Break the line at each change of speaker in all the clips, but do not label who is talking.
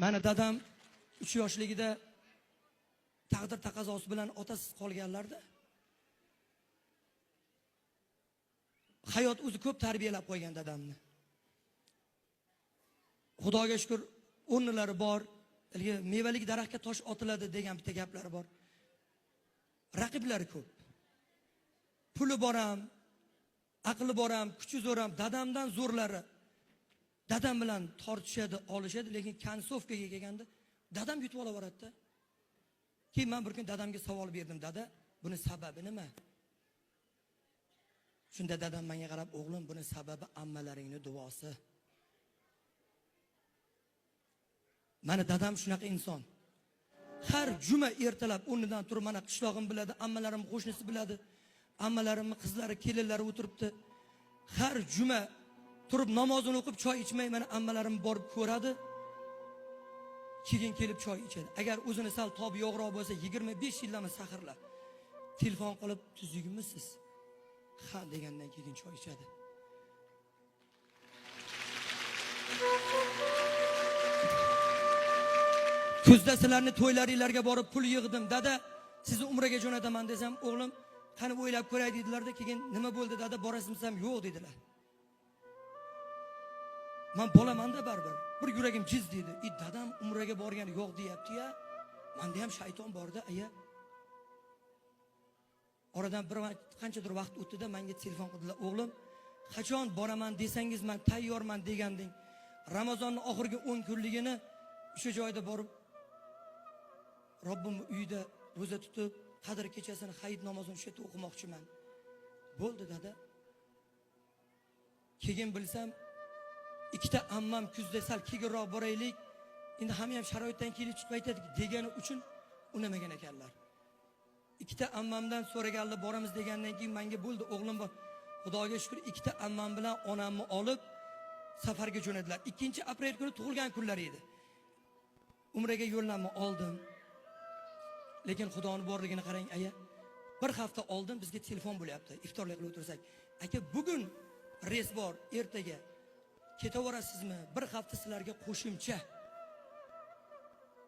Mani dadam 3 yoshligida taqdir taqozosi bilan otasiz qolganlarda hayot o'zi ko'p tarbiyalab qo'ygan dadamni. Xudoga shukr, o'rnilari bor. Mevalik daraxtga tosh otiladi degan bitta gaplari bor. Raqiblari ko'p. Puli bor ham, aqli bor ham, kuchi zo'r ham, dadamdan zo'rlari. Dadam bilan tortishadi, olishadi, lekin konsovkaga kelganda dadam yutib olaveradi-da. Keyin men bir kun dadamga savol berdim, dada, buni sababi nima? Shunda dadam menga qarab, o'g'lim, buni sababi ammalaringning duosi. Mana dadam shunaqa inson. Har juma ertalab o'rnidan turib, mana qishlog'im biladi, ammalarim qo'shnisi biladi. Ammalarimning qizlari, kelinlari o'tiribdi. Har juma turib namozini o'qib choy ichmay, mana ammalarim borib ko'radi. Keyin kelib choy ichadi. Agar o'zini sal tobi yo'g'roq bo'lsa, 25 yillami saxirlar. Telefon qilib, "Tuzukmisiz?" "Ha" degandan keyin choy ichadi. Kuzda sizlarni to'ylaringizlarga borib pul yig'dim. Dada, sizni umraga jo'nataman desam, o'g'lim, qani o'ylab ko'ray dedilar-da, keyin nima bo'ldi dada, borasimsam yo'q dedilar. Men bolamanda baribir. Bir yuragim jiz dedi. Dadam umraga borgani yo'q deyapti-ya. Menda ham shayton borda, aya. Oradan bir qanchadir vaqt o'tdi-da, menga telefon qildilar. O'g'lim, qachon boraman desangiz men tayyorman deganding. Ramazonning oxirgi 10 kunligini o'sha joyda borib Robbim uyida roza tutib, qadr kechasini hayit namozini o'sha yerda o'qimoqchiman. Bo'ldi dada. Keyin bilsam, ikkita ammam kuzda sal keyinroq boraylik. Endi hamma ham sharoitdan kelib chiqib aytadi degani uchun unamagan ekanlar. Ikkita ammamdan so'raganlar boramiz degandan keyin menga bo'ldi, o'g'lim bor. Xudoga shukr, ikkita ammam bilan onamni olib safarga jo'nadilar. 2-aprel kuni tug'ilgan kunlari edi. Umraga yo'llanma oldim. Lekin Xudoning borligini qarang, aya. Bir hafta oldin bizga telefon bo'lyapti. Iftorlik qilib o'tirsak, aka, bugun reys bor, ertaga ketaverasizmi? Bir hafta sizlarga qo'shimcha.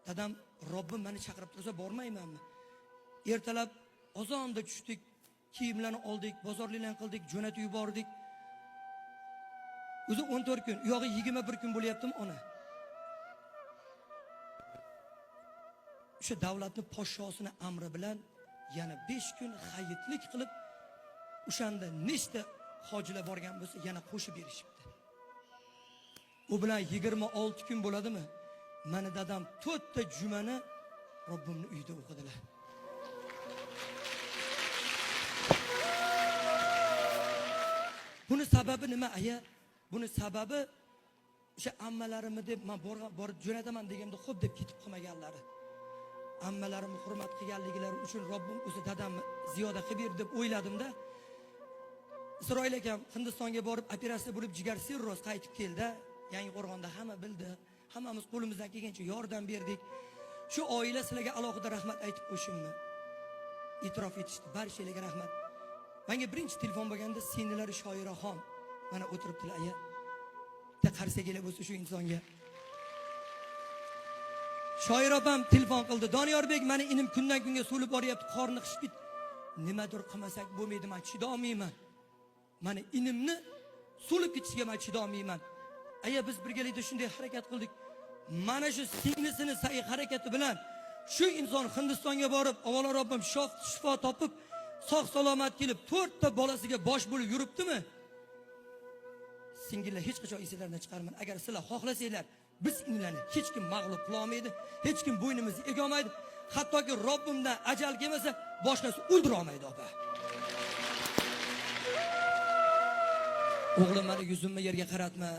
Dadam, Robbim meni chaqirib tursa bormaymanmi? Ertalab azonda tushdik, kiyimlarni oldik, bozorliklarni qildik, jo'natib yubordik. O'zi 14 kun, u yog'i 21 kun bo'lyaptimi, ona? O'sha davlatning podshosining amri bilan yana 5 kun hayitlik qilib, o'shanda nechta hojilar borgan bo'lsa, yana qo'shib berishibdi. U bilan 26 kun bo'ladimi? Meni dadam 4 ta jumani Robbimning uyida o'qidilar. Buni sababi nima, aya? Buni sababi o'sha ammalarimni deb men borib jo'nataman deganimda xo'p deb ketib qolmaganlari. Ammalarimni hurmat qilganliklari uchun Robbim o'zi dadamni ziyoda qilib berdi deb o'yladim-da. Isroil akam Hindistonga borib operatsiya bo'lib jigar sirroz qaytib keldi. Yangi Qo'rg'onda hamma bildi. Hammamiz qo'limizdan kelgancha yordam berdik. Shu oila sizlarga alohida rahmat aytib qo'yishimni e'tirof etishdi. Barchalarga rahmat. Menga birinchi telefon bo'lganda senilari Shoiraxon mana o'tiribdilar, aya. Bitta qarsa kelib bo'lsa shu insonga. Shoir opam telefon qildi. Doniyorbek, meni inim kundan kunga so'lib boryapti, qorni qishib. Nimadir qilmasak bo'lmaydi, men chidolmayman. Meni inimni so'lib ketishiga men chidolmayman. Aya, biz birgalikda shunday harakat qildik. Mana shu singlisini sa'y harakati bilan shu inson Hindistonga borib, avvalo Robbim shifo topib, sog' salomat kelib 4 ta bolasiga bosh bo'lib yuribdimi? Singillar hech qachon eslaridan chiqarman. Agar sizlar xohlasanglar, biz inlarni hech kim mag'lub qila olmaydi, hech kim bo'ynimizni ega olmaydi. Hattoki Robbimdan ajal kelmasa, boshqasi o'ldira olmaydi, opa. O'g'lim, meni yuzimni yerga qaratma.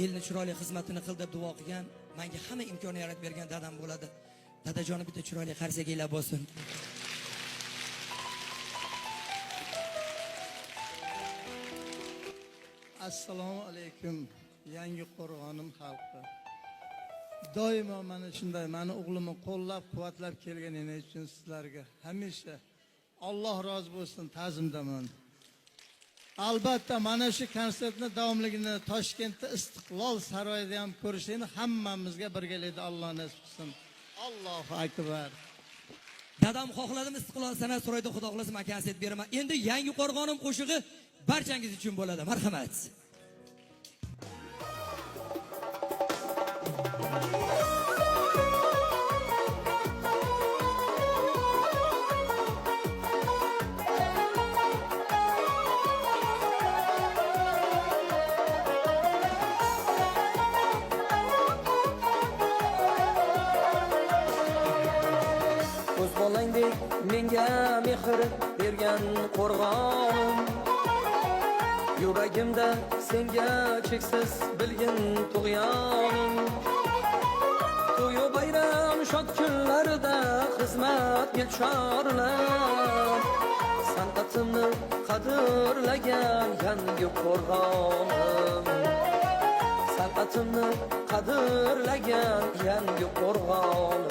Elni chiroyli xizmatini qil deb duo qilgan, menga hamma imkoniyat yaratib bergan dadam bo'ladi. Dadajonim bitta chiroyli qarsakinglar bo'lsin.
Assalomu alaykum, Yangi Qo'rg'onim xalqi. Doimo mana shunday meni o'g'limni qo'llab-quvvatlab kelganingiz uchun sizlarga hamisha Alloh rozi bo'lsin, ta'zimdaman. Albatta mana shu konsertni davomligini Toshkentda Istiqlol saroyida ham ko'rishni hammamizga birgalikda Alloh nasib qilsin. Allohu akbar.
Dadam xohladim Istiqlol san'at saroyida xudo xohlasa men konsert beraman. Endi yangi qo'rg'onim qo'shig'i barchangiz uchun bo'ladi. Marhamat.
O'z bolangdek menga mehr bergan qo'rg'onim, yuragimda senga cheksiz bilgin tug'yonim. To'yu bayram shod kunlarida xizmatga chorlar, san'atimni qadrlagan yangi qo'rg'onim, san'atimni qadrlagan yangi qo'rg'onim.